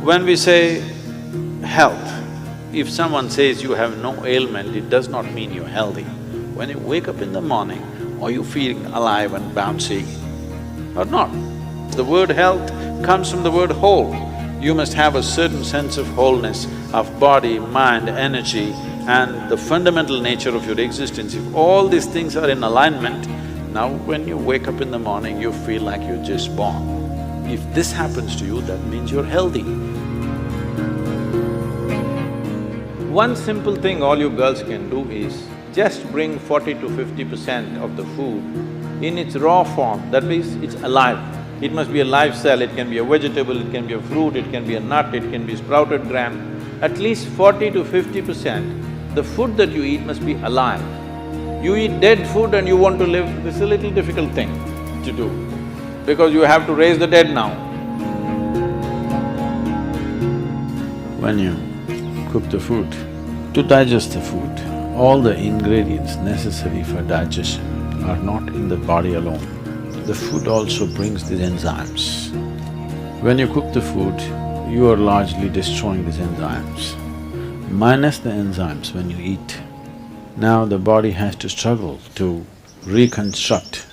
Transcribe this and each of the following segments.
When we say health, if someone says you have no ailment, it does not mean you're healthy. When you wake up in the morning, are you feeling alive and bouncy or not? The word health comes from the word whole. You must have a certain sense of wholeness of body, mind, energy and the fundamental nature of your existence. If all these things are in alignment, now when you wake up in the morning, you feel like you're just born. If this happens to you, that means you're healthy. One simple thing all you girls can do is just bring 40 to 50% of the food in its raw form, that means it's alive. It must be a live cell, it can be a vegetable, it can be a fruit, it can be a nut, it can be sprouted gram. At least 40 to 50%, the food that you eat must be alive. You eat dead food and you want to live, this is a little difficult thing to do, because you have to raise the dead now. When you cook the food, to digest the food, all the ingredients necessary for digestion are not in the body alone. The food also brings these enzymes. When you cook the food, you are largely destroying these enzymes. Minus the enzymes when you eat, now the body has to struggle to reconstruct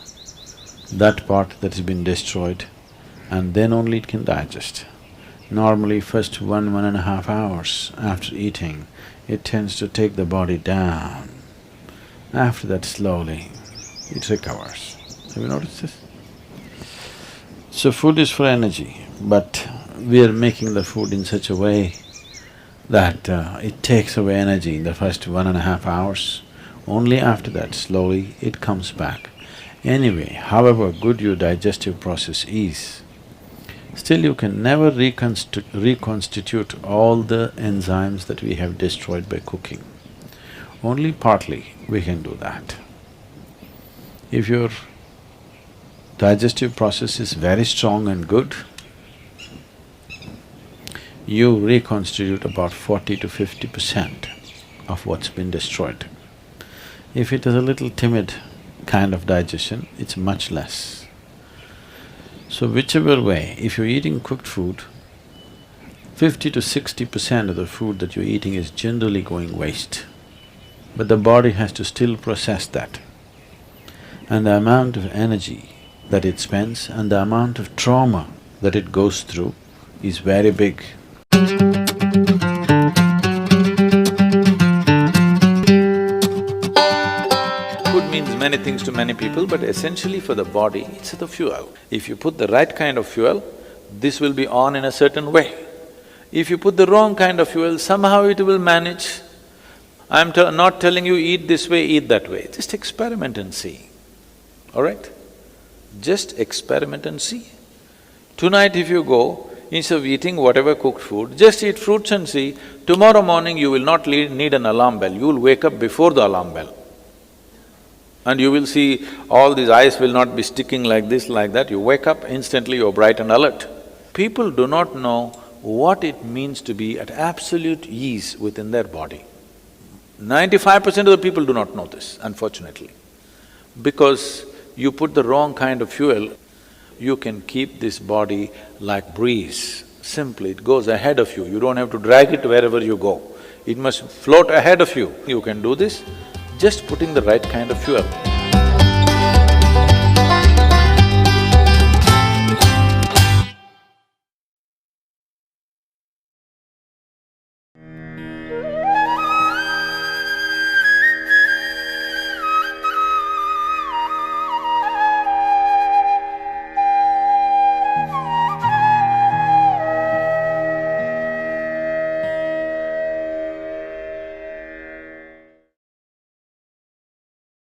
that part that has been destroyed and then only it can digest. Normally first 1.5 hours after eating, it tends to take the body down. After that slowly, it recovers. Have you noticed this? So food is for energy, but we are making the food in such a way that it takes away energy in the first 1.5 hours. Only after that, slowly, it comes back. Anyway, however good your digestive process is, still you can never reconstitute all the enzymes that we have destroyed by cooking. Only partly we can do that. If your digestive process is very strong and good, you reconstitute about 40 to 50% of what's been destroyed. If it is a little timid kind of digestion, it's much less. So whichever way, if you're eating cooked food, 50 to 60% of the food that you're eating is generally going waste. But the body has to still process that. And the amount of energy that it spends and the amount of trauma that it goes through is very big. Food means many things to many people, but essentially for the body, it's the fuel. If you put the right kind of fuel, this will be on in a certain way. If you put the wrong kind of fuel, somehow it will manage. I'm not telling you eat this way, eat that way, just experiment and see, all right? Just experiment and see. Tonight if you go, instead of eating whatever cooked food, just eat fruits and see, tomorrow morning you will not need an alarm bell, you will wake up before the alarm bell. And you will see all these eyes will not be sticking like this, like that, you wake up, instantly you're bright and alert. People do not know what it means to be at absolute ease within their body. 95% of the people do not know this, unfortunately. Because you put the wrong kind of fuel, you can keep this body like breeze. Simply, it goes ahead of you, you don't have to drag it wherever you go. It must float ahead of you. You can do this just putting the right kind of fuel.